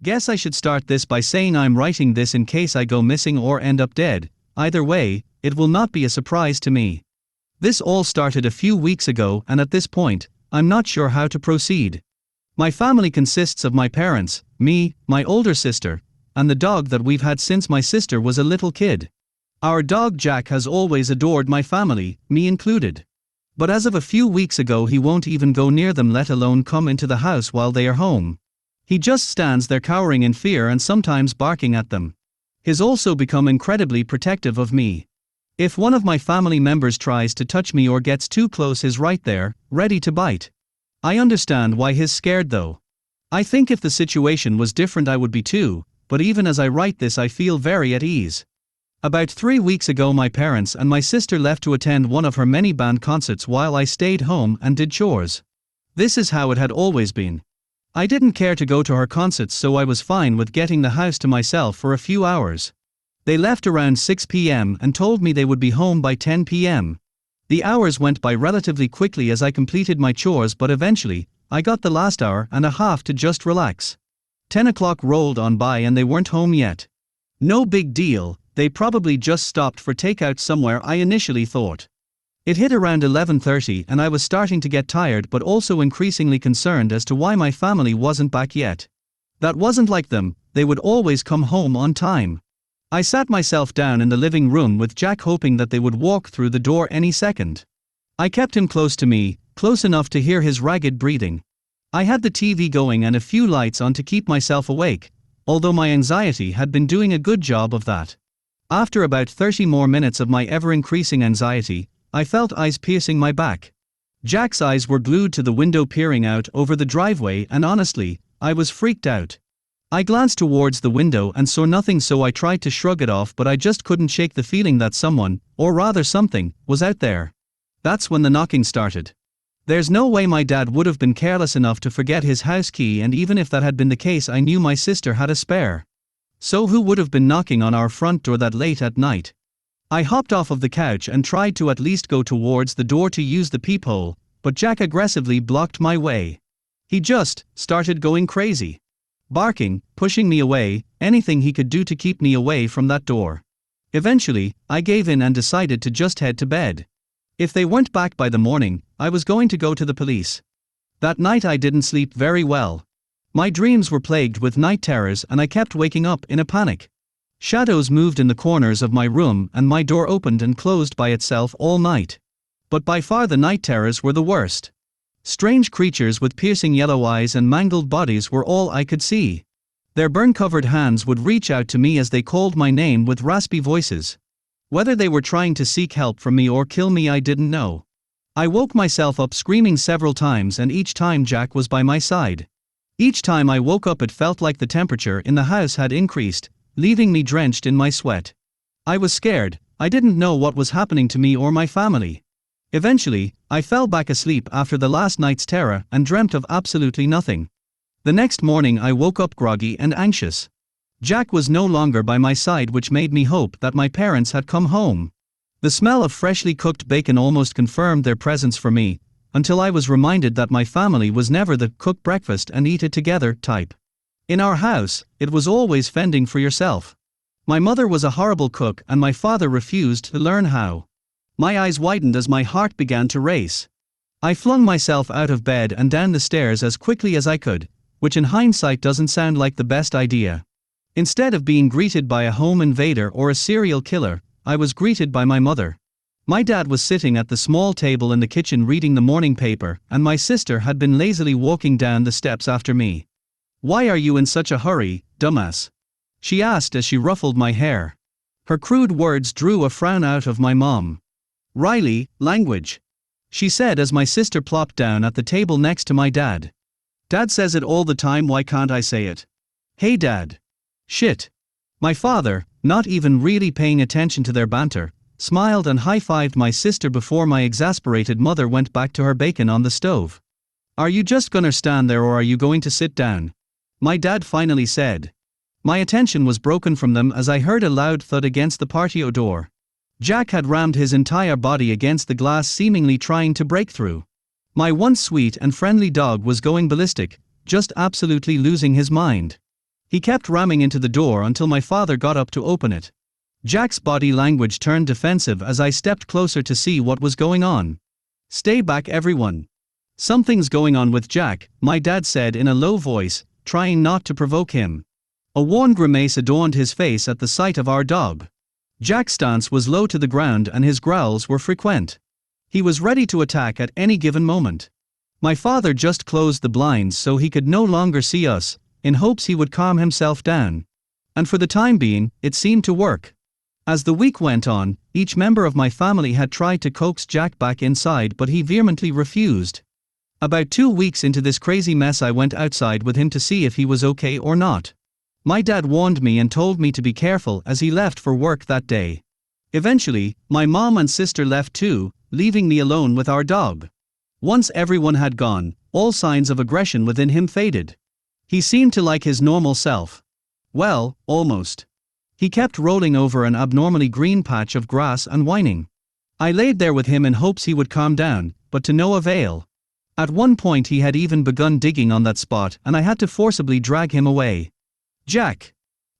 Guess I should start this by saying I'm writing this in case I go missing or end up dead. Either way, it will not be a surprise to me. This all started a few weeks ago, and at this point, I'm not sure how to proceed. My family consists of my parents, me, my older sister, and the dog that we've had since my sister was a little kid. Our dog Jack has always adored my family, me included. But as of a few weeks ago he won't even go near them, let alone come into the house while they are home. He just stands there cowering in fear and sometimes barking at them. He's also become incredibly protective of me. If one of my family members tries to touch me or gets too close, he's right there, ready to bite. I understand why he's scared though. I think if the situation was different I would be too, but even as I write this I feel very at ease. About 3 weeks ago my parents and my sister left to attend one of her many band concerts while I stayed home and did chores. This is how it had always been. I didn't care to go to her concerts, so I was fine with getting the house to myself for a few hours. They left around 6 p.m. and told me they would be home by 10 p.m. The hours went by relatively quickly as I completed my chores, but eventually, I got the last hour and a half to just relax. 10 o'clock rolled on by and they weren't home yet. No big deal, they probably just stopped for takeout somewhere, I initially thought. It hit around 11:30 and I was starting to get tired but also increasingly concerned as to why my family wasn't back yet. That wasn't like them, they would always come home on time. I sat myself down in the living room with Jack, hoping that they would walk through the door any second. I kept him close to me, close enough to hear his ragged breathing. I had the TV going and a few lights on to keep myself awake, although my anxiety had been doing a good job of that. After about 30 more minutes of my ever-increasing anxiety, I felt eyes piercing my back. Jack's eyes were glued to the window peering out over the driveway, and honestly, I was freaked out. I glanced towards the window and saw nothing, so I tried to shrug it off, but I just couldn't shake the feeling that someone, or rather something, was out there. That's when the knocking started. There's no way my dad would have been careless enough to forget his house key, and even if that had been the case I knew my sister had a spare. So who would have been knocking on our front door that late at night? I hopped off of the couch and tried to at least go towards the door to use the peephole, but Jack aggressively blocked my way. He just started going crazy. Barking, pushing me away, anything he could do to keep me away from that door. Eventually, I gave in and decided to just head to bed. If they weren't back by the morning, I was going to go to the police. That night I didn't sleep very well. My dreams were plagued with night terrors and I kept waking up in a panic. Shadows moved in the corners of my room and my door opened and closed by itself all night. But by far the night terrors were the worst. Strange creatures with piercing yellow eyes and mangled bodies were all I could see. Their burn-covered hands would reach out to me as they called my name with raspy voices. Whether they were trying to seek help from me or kill me I didn't know. I woke myself up screaming several times, and each time Jack was by my side. Each time I woke up it felt like the temperature in the house had increased, leaving me drenched in my sweat. I was scared, I didn't know what was happening to me or my family. Eventually, I fell back asleep after the last night's terror and dreamt of absolutely nothing. The next morning I woke up groggy and anxious. Jack was no longer by my side, which made me hope that my parents had come home. The smell of freshly cooked bacon almost confirmed their presence for me, until I was reminded that my family was never the cook breakfast and eat it together type. In our house, it was always fending for yourself. My mother was a horrible cook and my father refused to learn how. My eyes widened as my heart began to race. I flung myself out of bed and down the stairs as quickly as I could, which in hindsight doesn't sound like the best idea. Instead of being greeted by a home invader or a serial killer, I was greeted by my mother. My dad was sitting at the small table in the kitchen reading the morning paper, and my sister had been lazily walking down the steps after me. "Why are you in such a hurry, dumbass?" she asked as she ruffled my hair. Her crude words drew a frown out of my mom. "Riley, language," she said as my sister plopped down at the table next to my dad. "Dad says it all the time, why can't I say it?" "Hey Dad." "Shit." My father, not even really paying attention to their banter, smiled and high-fived my sister before my exasperated mother went back to her bacon on the stove. "Are you just gonna stand there or are you going to sit down?" my dad finally said. My attention was broken from them as I heard a loud thud against the patio door. Jack had rammed his entire body against the glass, seemingly trying to break through. My once sweet and friendly dog was going ballistic, just absolutely losing his mind. He kept ramming into the door until my father got up to open it. Jack's body language turned defensive as I stepped closer to see what was going on. "Stay back, everyone. Something's going on with Jack," my dad said in a low voice, trying not to provoke him. A worn grimace adorned his face at the sight of our dog. Jack's stance was low to the ground and his growls were frequent. He was ready to attack at any given moment. My father just closed the blinds so he could no longer see us, in hopes he would calm himself down. And for the time being, it seemed to work. As the week went on, each member of my family had tried to coax Jack back inside, but he vehemently refused. About 2 weeks into this crazy mess, I went outside with him to see if he was okay or not. My dad warned me and told me to be careful as he left for work that day. Eventually, my mom and sister left too, leaving me alone with our dog. Once everyone had gone, all signs of aggression within him faded. He seemed to like his normal self. Well, almost. He kept rolling over an abnormally green patch of grass and whining. I laid there with him in hopes he would calm down, but to no avail. At one point he had even begun digging on that spot and I had to forcibly drag him away. "Jack!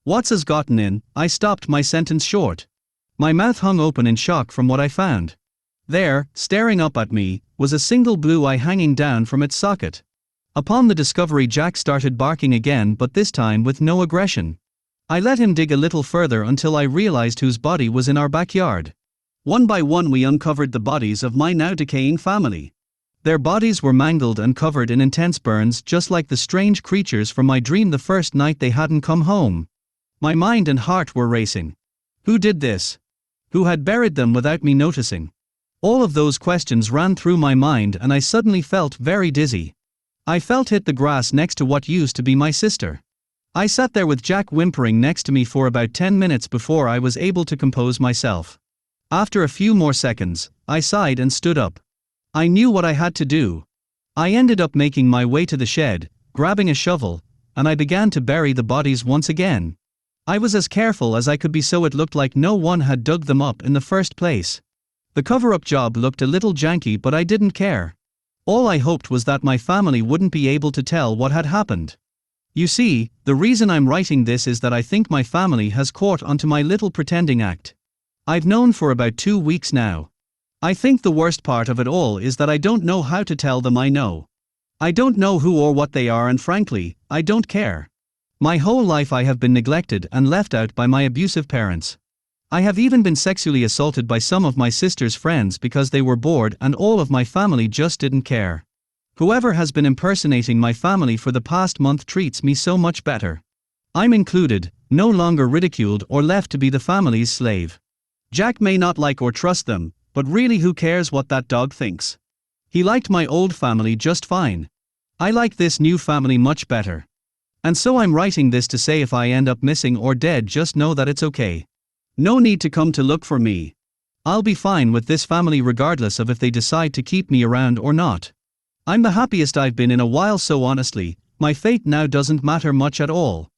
What's has gotten in?" I stopped my sentence short. My mouth hung open in shock from what I found. There, staring up at me, was a single blue eye hanging down from its socket. Upon the discovery, Jack started barking again, but this time with no aggression. I let him dig a little further until I realized whose body was in our backyard. One by one we uncovered the bodies of my now decaying family. Their bodies were mangled and covered in intense burns, just like the strange creatures from my dream the first night they hadn't come home. My mind and heart were racing. Who did this? Who had buried them without me noticing? All of those questions ran through my mind and I suddenly felt very dizzy. I felt hit the grass next to what used to be my sister. I sat there with Jack whimpering next to me for about 10 minutes before I was able to compose myself. After a few more seconds, I sighed and stood up. I knew what I had to do. I ended up making my way to the shed, grabbing a shovel, and I began to bury the bodies once again. I was as careful as I could be so it looked like no one had dug them up in the first place. The cover-up job looked a little janky, but I didn't care. All I hoped was that my family wouldn't be able to tell what had happened. You see, the reason I'm writing this is that I think my family has caught onto my little pretending act. I've known for about 2 weeks now. I think the worst part of it all is that I don't know how to tell them I know. I don't know who or what they are, and frankly, I don't care. My whole life I have been neglected and left out by my abusive parents. I have even been sexually assaulted by some of my sister's friends because they were bored, and all of my family just didn't care. Whoever has been impersonating my family for the past month treats me so much better. I'm included, no longer ridiculed or left to be the family's slave. Jack may not like or trust them, but really who cares what that dog thinks? He liked my old family just fine. I like this new family much better. And so I'm writing this to say if I end up missing or dead, just know that it's okay. No need to come to look for me. I'll be fine with this family regardless of if they decide to keep me around or not. I'm the happiest I've been in a while, so honestly, my fate now doesn't matter much at all.